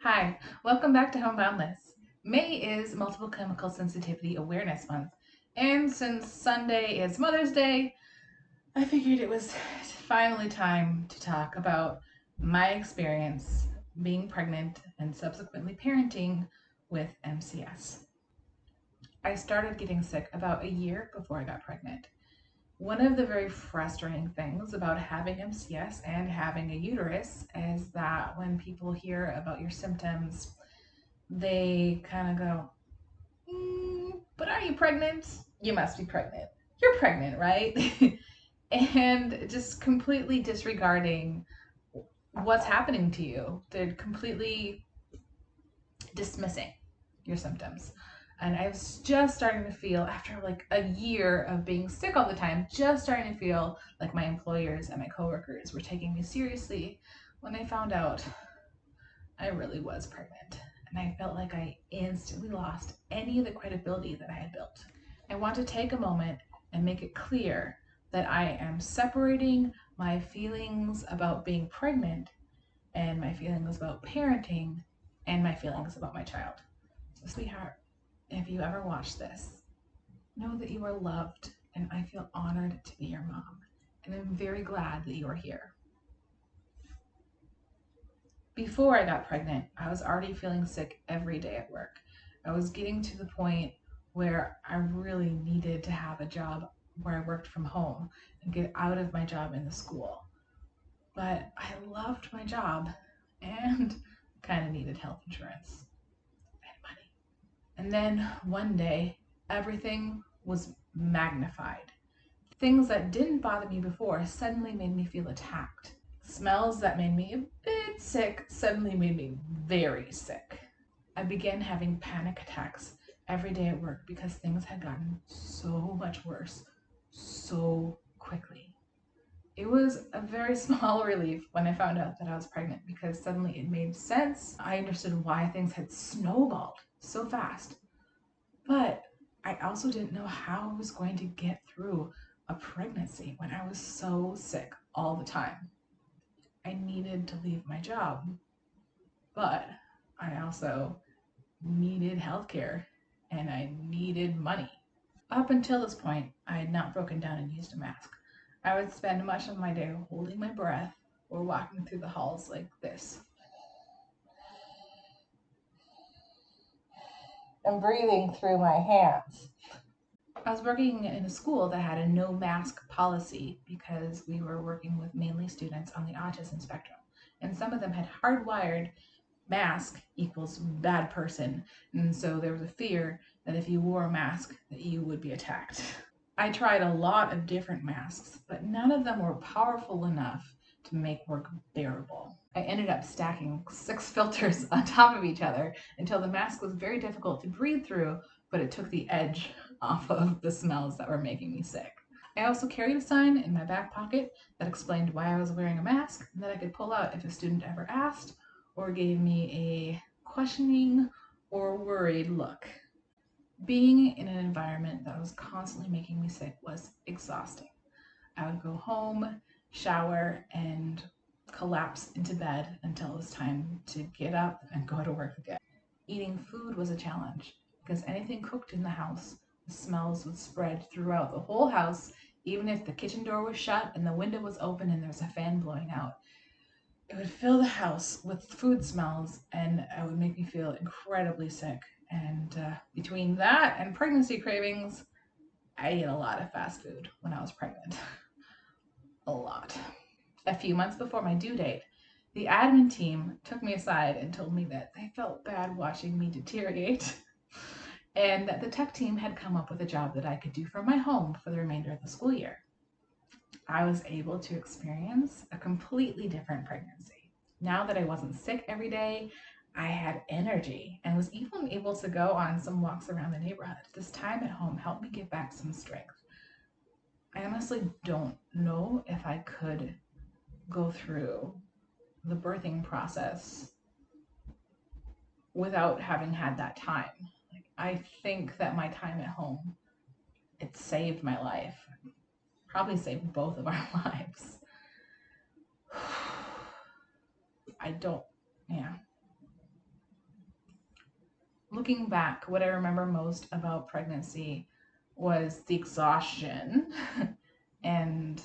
Hi, welcome back to Homeboundless. May is Multiple Chemical Sensitivity Awareness Month, and since Sunday is Mother's Day, I figured it was finally time to talk about my experience being pregnant and subsequently parenting with MCS. I started getting sick about a year before I got pregnant. One of the very frustrating things about having MCS and having a uterus is that when people hear about your symptoms, they kind of go, but are you pregnant? You must be pregnant. You're pregnant, right? And just completely disregarding what's happening to you. They're completely dismissing your symptoms. And I was just starting to feel, after like a year of being sick all the time, just starting to feel like my employers and my coworkers were taking me seriously when they found out I really was pregnant. And I felt like I instantly lost any of the credibility that I had built. I want to take a moment and make it clear that I am separating my feelings about being pregnant and my feelings about parenting and my feelings about my child. So, sweetheart, if you ever watch this, know that you are loved and I feel honored to be your mom. And I'm very glad that you are here. Before I got pregnant, I was already feeling sick every day at work. I was getting to the point where I really needed to have a job where I worked from home and get out of my job in the school. But I loved my job and kind of needed health insurance and money. And then one day, everything was magnified. Things that didn't bother me before suddenly made me feel attacked. Smells that made me a bit sick suddenly made me very sick. I began having panic attacks every day at work because things had gotten so much worse so quickly. It was a very small relief when I found out that I was pregnant because suddenly it made sense. I understood why things had snowballed so fast. But I also didn't know how I was going to get through a pregnancy when I was so sick all the time. I needed to leave my job, but I also needed healthcare and I needed money. Up until this point, I had not broken down and used a mask. I would spend much of my day holding my breath or walking through the halls like this and breathing through my hands. I was working in a school that had a no mask policy because we were working with mainly students on the autism spectrum. And some of them had hardwired mask equals bad person. And so there was a fear that if you wore a mask that you would be attacked. I tried a lot of different masks, but none of them were powerful enough to make work bearable. I ended up stacking 6 filters on top of each other until the mask was very difficult to breathe through, but it took the edge off of the smells that were making me sick. I also carried a sign in my back pocket that explained why I was wearing a mask and that I could pull out if a student ever asked or gave me a questioning or worried look. Being in an environment that was constantly making me sick was exhausting. I would go home, shower, and collapse into bed until it was time to get up and go to work again. Eating food was a challenge because anything cooked in the house, the smells would spread throughout the whole house, even if the kitchen door was shut and the window was open and there was a fan blowing out. It would fill the house with food smells and it would make me feel incredibly sick. And between that and pregnancy cravings, I ate a lot of fast food when I was pregnant. A lot. A few months before my due date, the admin team took me aside and told me that they felt bad watching me deteriorate and that the tech team had come up with a job that I could do from my home for the remainder of the school year. I was able to experience a completely different pregnancy. Now that I wasn't sick every day, I had energy and was even able to go on some walks around the neighborhood. This time at home helped me get back some strength. I honestly don't know if I could go through the birthing process without having had that time. Like, I think that my time at home, it saved my life. Probably saved both of our lives. I don't, yeah. looking back, what I remember most about pregnancy was the exhaustion and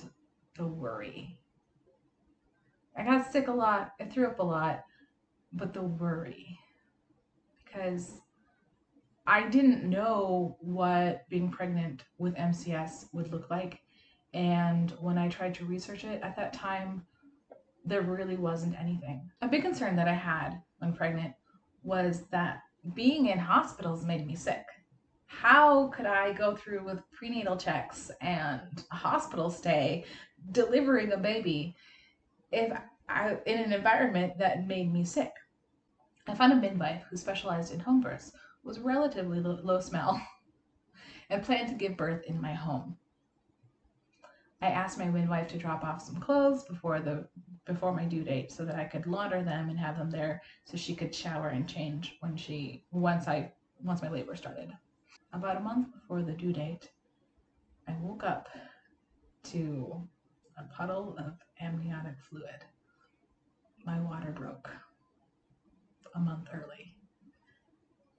the worry. I got sick a lot, I threw up a lot, but the worry, because I didn't know what being pregnant with MCS would look like. And when I tried to research it at that time, there really wasn't anything. A big concern that I had when pregnant was that being in hospitals made me sick. How could I go through with prenatal checks and a hospital stay, delivering a baby, if I in an environment that made me sick? I found a midwife who specialized in home births, was relatively low smell, and planned to give birth in my home. I asked my midwife to drop off some clothes before my due date so that I could launder them and have them there so she could shower and change once my labor started. About a month before the due date, I woke up to a puddle of amniotic fluid. My water broke a month early.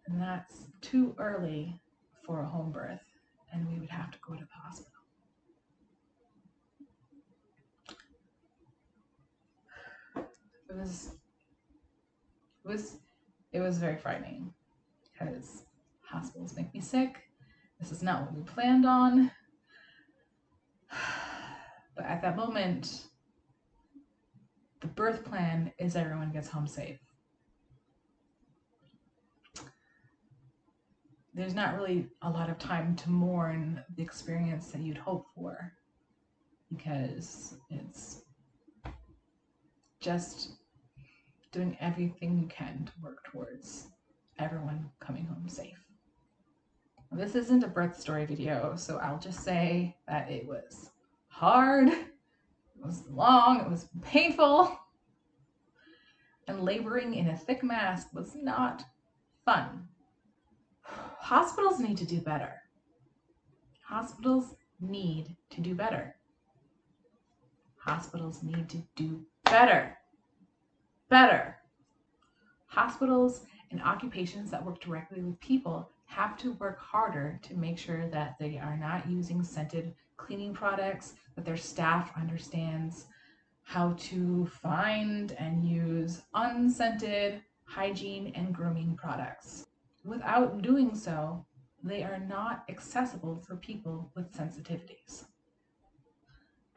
And that's too early for a home birth, and we would have to go to the hospital. It was it was it was very frightening because hospitals make me sick. This is not what we planned on. But at that moment, the birth plan is everyone gets home safe. There's not really a lot of time to mourn the experience that you'd hope for because it's just doing everything you can to work towards everyone coming home safe. This isn't a birth story video, so I'll just say that it was hard, it was long, it was painful, and laboring in a thick mask was not fun. Hospitals need to do better. Hospitals need to do better. Hospitals need to do better. Better. Hospitals and occupations that work directly with people have to work harder to make sure that they are not using scented cleaning products, that their staff understands how to find and use unscented hygiene and grooming products. Without doing so, they are not accessible for people with sensitivities.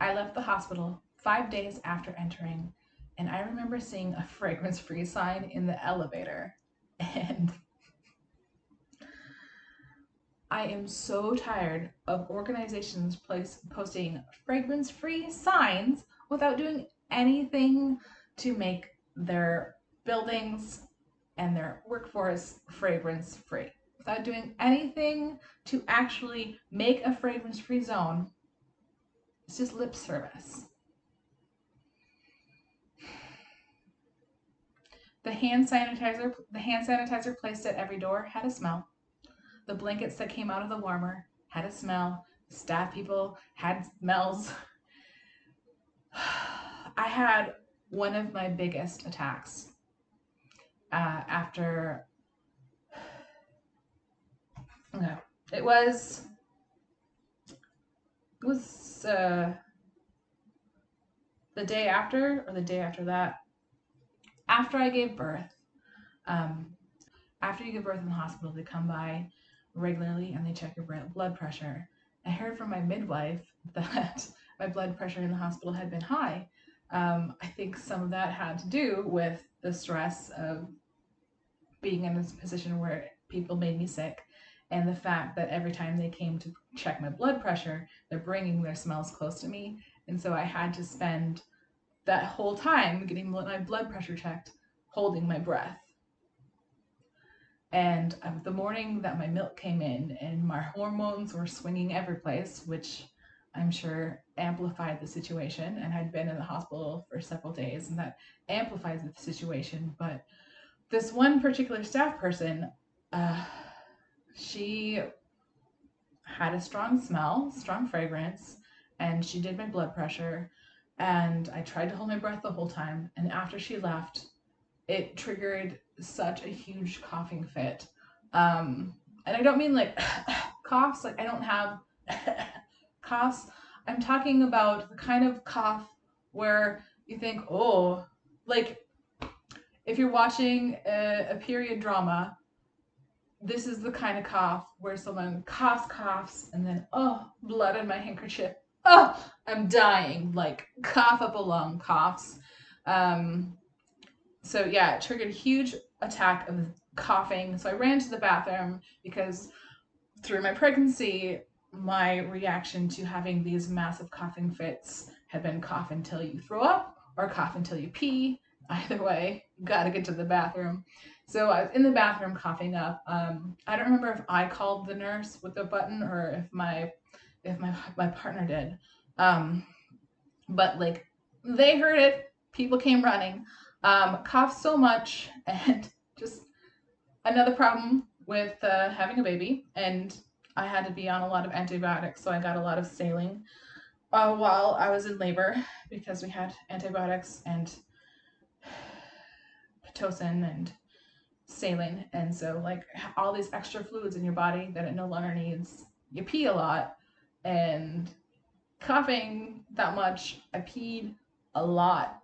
I left the hospital 5 days after entering, and I remember seeing a fragrance-free sign in the elevator. And I am so tired of organizations posting fragrance-free signs without doing anything to make their buildings and their workforce fragrance-free. Without doing anything to actually make a fragrance-free zone. It's just lip service. The hand sanitizer placed at every door had a smell. The blankets that came out of the warmer had a smell. Staff people had smells. I had one of my biggest attacks after. No, it was the day after or the day after that. After I gave birth, after you give birth in the hospital, they come by regularly and they check your blood pressure. I heard from my midwife that my blood pressure in the hospital had been high. I think some of that had to do with the stress of being in this position where people made me sick, and the fact that every time they came to check my blood pressure, they're bringing their smells close to me. And so I had to spend that whole time getting my blood pressure checked, holding my breath. And the morning that my milk came in and my hormones were swinging every place, which I'm sure amplified the situation, and I'd been in the hospital for several days, and that amplifies the situation. But this one particular staff person, she had a strong smell, strong fragrance, and she did my blood pressure. And I tried to hold my breath the whole time. And after she left, it triggered such a huge coughing fit And I don't mean like coughs, like I don't have coughs. I'm talking about the kind of cough where you think, oh, like if you're watching a period drama, this is the kind of cough where someone coughs, and then, oh, blood on my handkerchief. Oh, I'm dying. Like, cough up a lung coughs. Um, so, yeah, it triggered a huge attack of coughing. So I ran to the bathroom because through my pregnancy, my reaction to having these massive coughing fits had been cough until you throw up or cough until you pee. Either way, gotta get to the bathroom. So I was in the bathroom coughing up. I don't remember if I called the nurse with the button or if my partner did. Um, but like they heard it, people came running. Coughed so much, and just another problem with having a baby, and I had to be on a lot of antibiotics, so I got a lot of saline while I was in labor because we had antibiotics and pitocin and saline, and so like all these extra fluids in your body that it no longer needs. You pee a lot, and coughing that much, I peed a lot.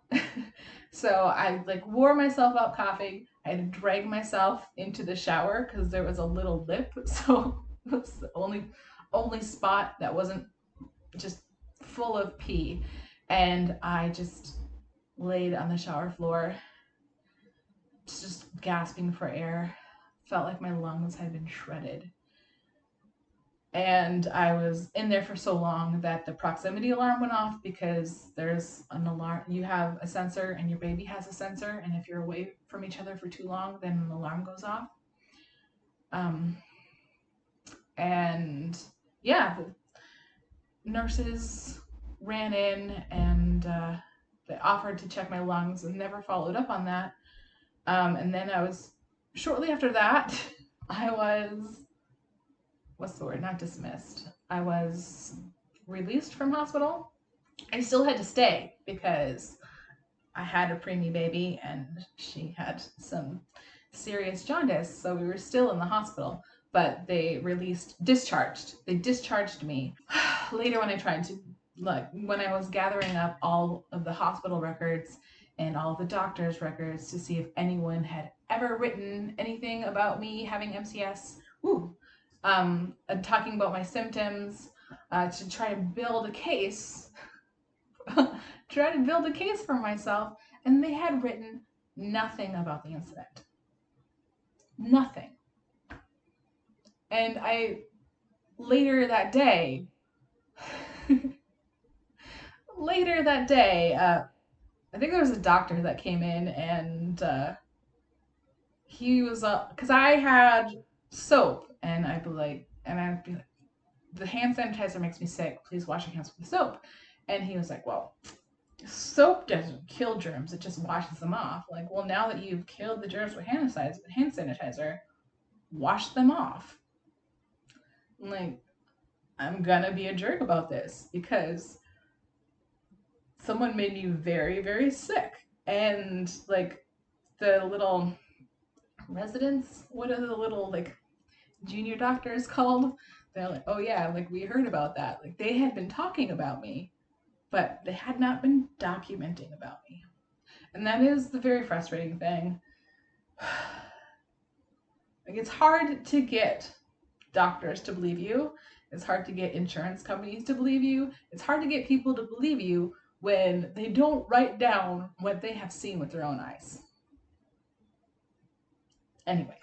So I like wore myself out coughing. I had to drag myself into the shower because there was a little lip, so it was the only spot that wasn't just full of pee. And I just laid on the shower floor, just gasping for air. Felt like my lungs had been shredded. And I was in there for so long that the proximity alarm went off because there's an alarm. You have a sensor and your baby has a sensor, and if you're away from each other for too long, then an alarm goes off. Um, and yeah, the nurses ran in and they offered to check my lungs and never followed up on that. And then I was shortly after that, I was what's the word? Not dismissed. I was released from hospital. I still had to stay because I had a preemie baby and she had some serious jaundice, so we were still in the hospital. But they discharged me. Later, when I tried to, like, when I was gathering up all of the hospital records and all the doctor's records to see if anyone had ever written anything about me having MCS, talking about my symptoms, to try to build a case, try to build a case for myself, and they had written nothing about the incident. Nothing. And I later that day, later that day, I think there was a doctor that came in and he was because I had soap and I'd be like, the hand sanitizer makes me sick. Please wash your hands with the soap. And he was like, well, soap doesn't kill germs; it just washes them off. Like, well, now that you've killed the germs with hand sanitizer, wash them off. Like, I'm gonna be a jerk about this because someone made me very, very sick. And like the little residents, what are the little like junior doctors called? They're like, oh yeah, like we heard about that. Like they had been talking about me, but they had not been documenting about me. And that is the very frustrating thing. Like it's hard to get doctors to believe you. It's hard to get insurance companies to believe you. It's hard to get people to believe you when they don't write down what they have seen with their own eyes. Anyway,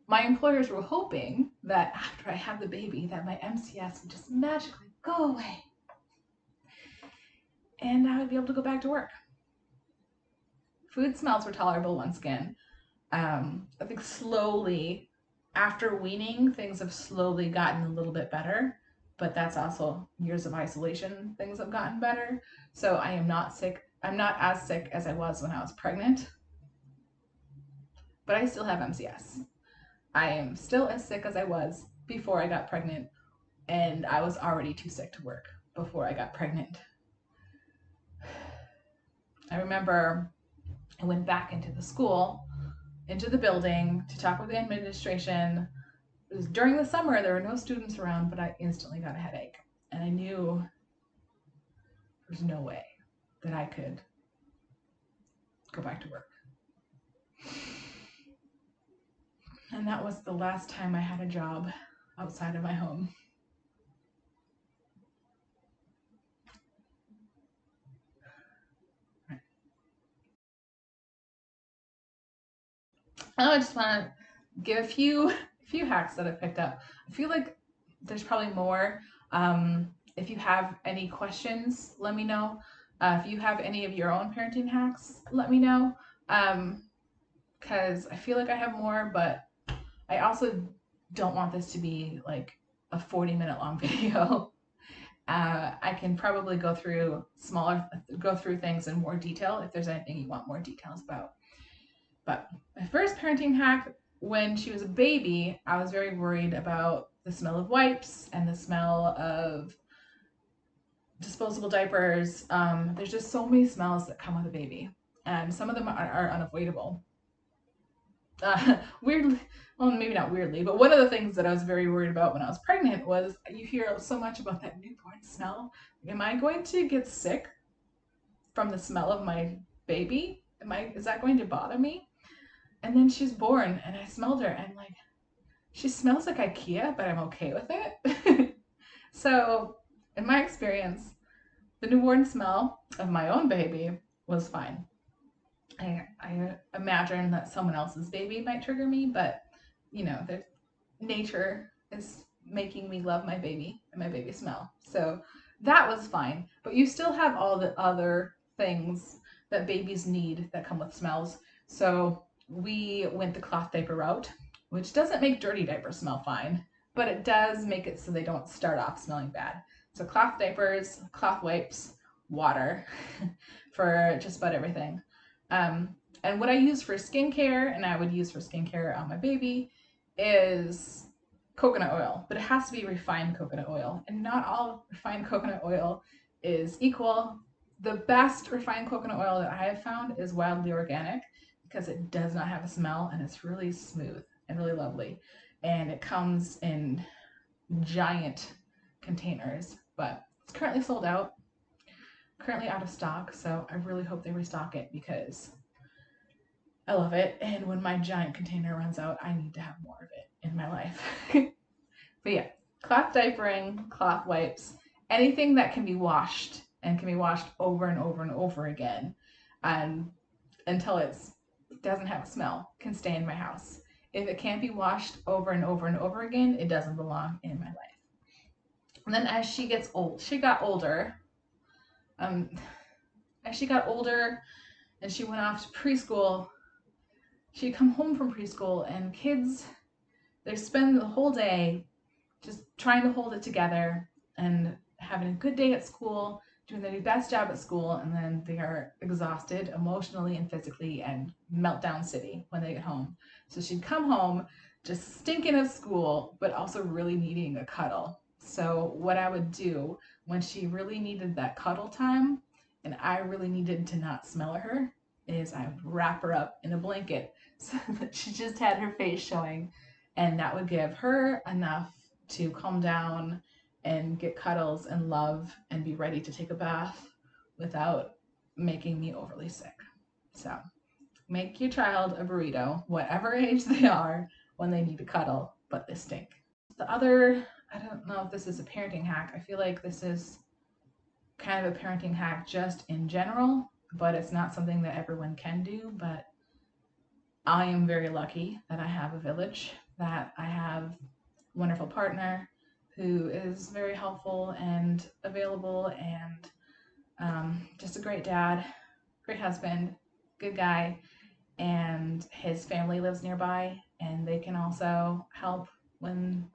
my employers were hoping that after I had the baby that my MCS would just magically go away and I would be able to go back to work. Food smells were tolerable once again. I think slowly, after weaning, things have slowly gotten a little bit better, but that's also years of isolation. Things have gotten better. So I am not sick. I'm not as sick as I was when I was pregnant, but I still have MCS. I am still as sick as I was before I got pregnant, and I was already too sick to work before I got pregnant. I remember I went back into the school into the building to talk with the administration. It was during the summer, there were no students around, but I instantly got a headache. And I knew there's no way that I could go back to work. And that was the last time I had a job outside of my home. I just want to give a few hacks that I've picked up. I feel like there's probably more. If you have any questions, let me know. If you have any of your own parenting hacks, let me know. Because I feel like I have more, but I also don't want this to be like a 40-minute long video. I can probably go through things in more detail if there's anything you want more details about. But my first parenting hack, when she was a baby, I was very worried about the smell of wipes and the smell of disposable diapers. There's just so many smells that come with a baby, and some of them are unavoidable. Weirdly, well, maybe not weirdly, but one of the things that I was very worried about when I was pregnant was you hear so much about that newborn smell. Am I going to get sick from the smell of my baby? Is that going to bother me? And then she's born, and I smelled her, and like, she smells like IKEA, but I'm okay with it. So, in my experience, the newborn smell of my own baby was fine. I imagine that someone else's baby might trigger me, but nature is making me love my baby and my baby smell. So that was fine. But you still have all the other things that babies need that come with smells. So we went the cloth diaper route, which doesn't make dirty diapers smell fine, but it does make it so they don't start off smelling bad. So cloth diapers, cloth wipes, water for just about everything. And what I use for skincare, and I would use for skincare on my baby, is coconut oil, but it has to be refined coconut oil, and not all refined coconut oil is equal. The best refined coconut oil that I have found is Wildly Organic, because it does not have a smell and it's really smooth and really lovely, and it comes in giant containers, but it's currently sold out, currently out of stock, so I really hope they restock it because I love it, and when my giant container runs out, I need to have more of it in my life. But yeah, cloth diapering, cloth wipes, anything that can be washed and can be washed over and over and over again, until it doesn't have a smell, can stay in my house. If it can't be washed over and over and over again, it doesn't belong in my life. And then as she got older, and she went off to preschool, she'd come home from preschool, and kids, they spend the whole day just trying to hold it together and having a good day at school, doing their best job at school, and then they are exhausted emotionally and physically and meltdown city when they get home. So she'd come home just stinking of school, but also really needing a cuddle. So what I would do when she really needed that cuddle time and I really needed to not smell her is I would wrap her up in a blanket so that she just had her face showing, and that would give her enough to calm down and get cuddles and love and be ready to take a bath without making me overly sick. So make your child a burrito, whatever age they are, when they need a cuddle, but they stink. The other, I don't know if this is a parenting hack. I feel like this is kind of a parenting hack just in general, but it's not something that everyone can do. But I am very lucky that I have a village, that I have a wonderful partner who is very helpful and available, and just a great dad, great husband, good guy, and his family lives nearby, and they can also help when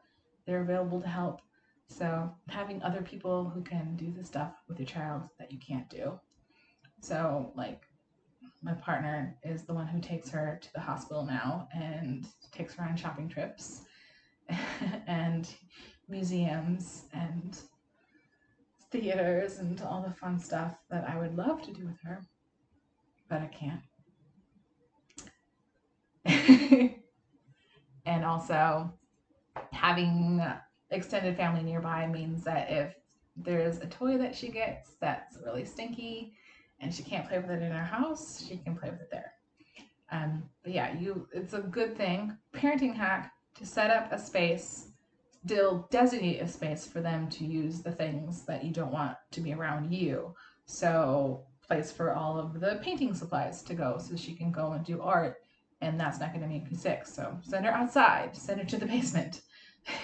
they're available to help. So having other people who can do the stuff with your child that you can't do. So like my partner is the one who takes her to the hospital now and takes her on shopping trips and museums and theaters and all the fun stuff that I would love to do with her, but I can't. And also, having extended family nearby means that if there's a toy that she gets that's really stinky and she can't play with it in her house, she can play with it there. But yeah, it's a good thing. Parenting hack to set up a space, still designate a space for them to use the things that you don't want to be around you. So place for all of the painting supplies to go so she can go and do art, and that's not going to make you sick. So send her outside, send her to the basement.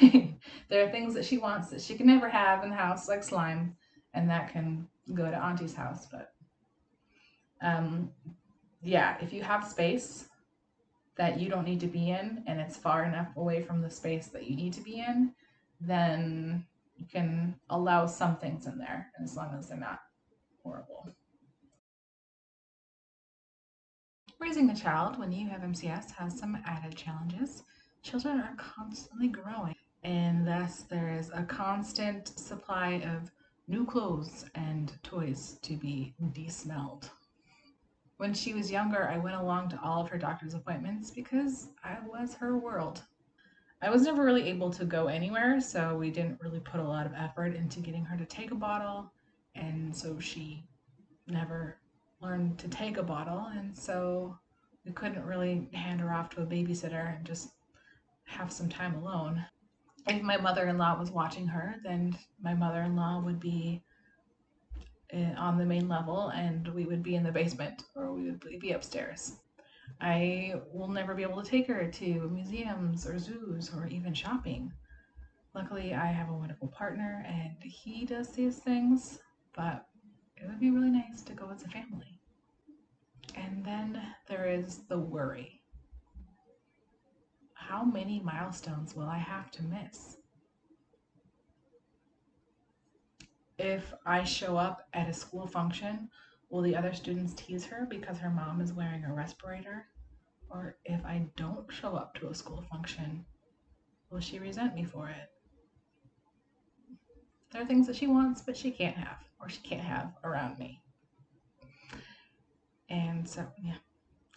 There are things that she wants that she can never have in the house, like slime, and that can go to Auntie's house. But um, yeah, if you have space that you don't need to be in and it's far enough away from the space that you need to be in, then you can allow some things in there, as long as they're not horrible. Raising a child when you have MCS has some added challenges. Children are constantly growing, and thus there is a constant supply of new clothes and toys to be de-smelled. When she was younger, I went along to all of her doctor's appointments because I was her world. I was never really able to go anywhere, so we didn't really put a lot of effort into getting her to take a bottle, and so she never learned to take a bottle, and so we couldn't really hand her off to a babysitter and just have some time alone. If my mother-in-law was watching her, then my mother-in-law would be on the main level and we would be in the basement or we would be upstairs. I will never be able to take her to museums or zoos or even shopping. Luckily, I have a wonderful partner and he does these things, but it would be really nice to go as a family. And then there is the worry. How many milestones will I have to miss? If I show up at a school function, will the other students tease her because her mom is wearing a respirator? Or if I don't show up to a school function, will she resent me for it? There are things that she wants, but she can't have, or she can't have around me. And so, yeah,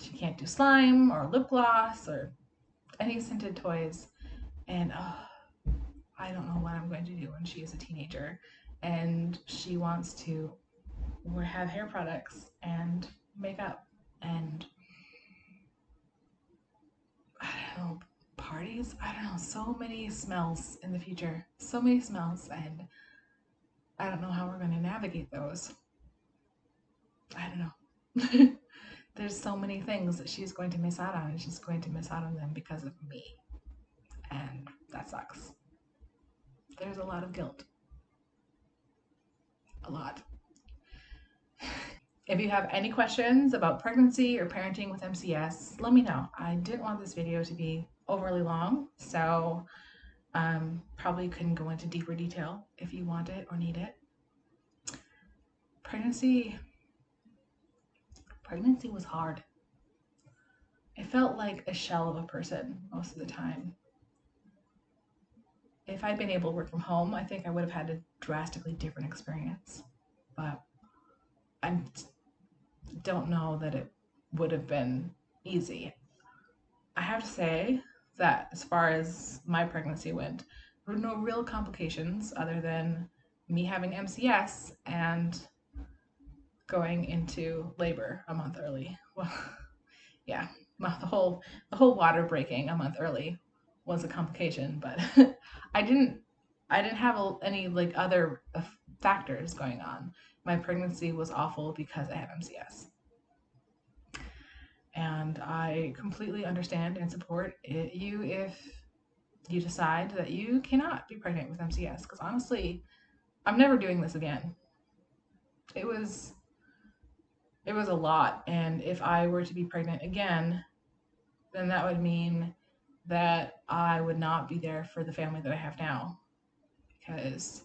she can't do slime or lip gloss or any scented toys. And I don't know what I'm going to do when she is a teenager and she wants to have hair products and makeup and I don't know, parties. I don't know, so many smells in the future, so many smells, and I don't know how we're going to navigate those. I don't know. There's so many things that she's going to miss out on, and she's going to miss out on them because of me. And that sucks. There's a lot of guilt. A lot. If you have any questions about pregnancy or parenting with MCS, let me know. I didn't want this video to be overly long, so probably couldn't go into deeper detail. If you want it or need it. Pregnancy was hard. It felt like a shell of a person most of the time. If I'd been able to work from home, I think I would have had a drastically different experience. But I don't know that it would have been easy. I have to say that as far as my pregnancy went, there were no real complications other than me having MCS and going into labor a month early. Well, yeah, the whole water breaking a month early was a complication, but I didn't have any like other factors going on. My pregnancy was awful because I have MCS. And I completely understand and support you if you decide that you cannot be pregnant with MCS. Because honestly, I'm never doing this again. It was a lot, and if I were to be pregnant again, then that would mean that I would not be there for the family that I have now because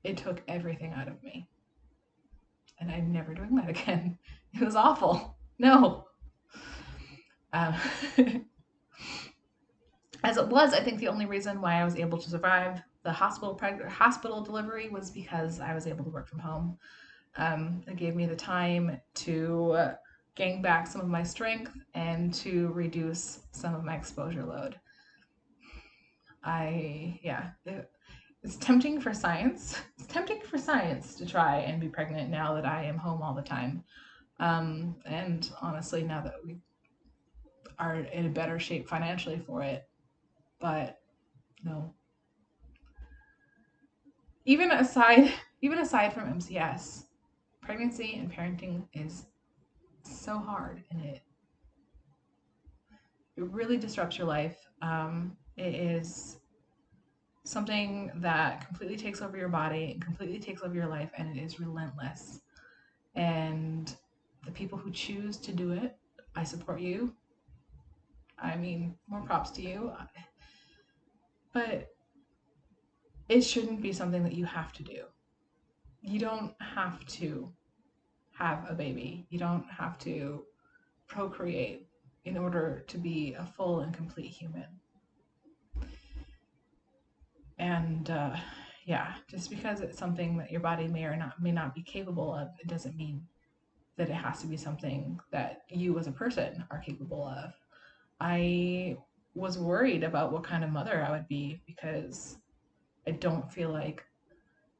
it took everything out of me. And I'm never doing that again. It was awful. No. Um, as it was, I think the only reason why I was able to survive the hospital delivery was because I was able to work from home. It gave me the time to gain back some of my strength and to reduce some of my exposure load. It's tempting for science. It's tempting for science to try and be pregnant now that I am home all the time. And honestly, now that we are in a better shape financially for it, but no. Even aside, even aside from MCS, pregnancy and parenting is so hard, and it really disrupts your life. It is something that completely takes over your body and completely takes over your life, and it is relentless. And the people who choose to do it, I support you. I mean, more props to you. But it shouldn't be something that you have to do. You don't have to have a baby. You don't have to procreate in order to be a full and complete human. And yeah, just because it's something that your body may not be capable of, it doesn't mean that it has to be something that you as a person are capable of. I was worried about what kind of mother I would be because I don't feel like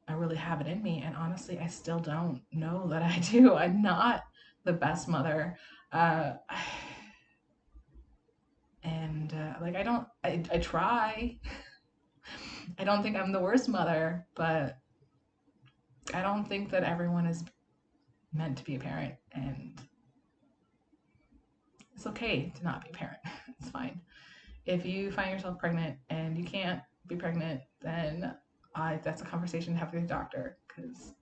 I really have it in me. And honestly, I still don't know that I do. I'm not the best mother. Uh, and like, I try. I don't think I'm the worst mother, but I don't think that everyone is meant to be a parent. And it's okay to not be a parent. It's fine. If you find yourself pregnant and you can't be pregnant, then that's a conversation to have with your doctor because,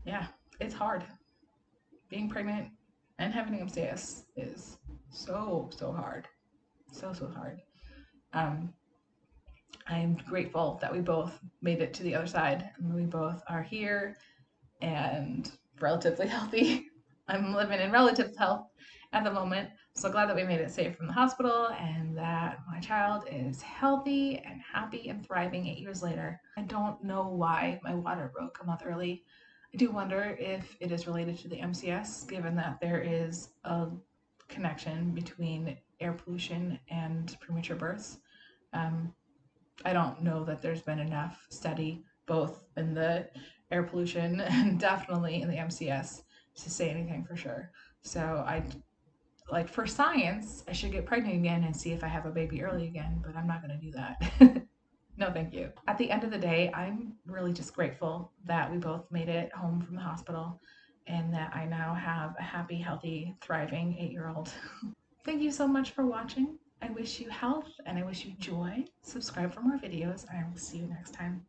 yeah, it's hard. Being pregnant and having MCS is so hard. So hard. Um, I'm grateful that we both made it to the other side and we both are here and relatively healthy. I'm living in relative health at the moment. So glad that we made it safe from the hospital and that my child is healthy and happy and thriving 8 years later. I don't know why my water broke a month early. I do wonder if it is related to the MCS, given that there is a connection between air pollution and premature births. Um, I don't know that there's been enough study, both in the air pollution and definitely in the MCS, to say anything for sure. So I like for science, I should get pregnant again and see if I have a baby early again, but I'm not going to do that. No, thank you. At the end of the day, I'm really just grateful that we both made it home from the hospital and that I now have a happy, healthy, thriving 8-year-old. Thank you so much for watching. I wish you health and I wish you joy. Subscribe for more videos and I will see you next time.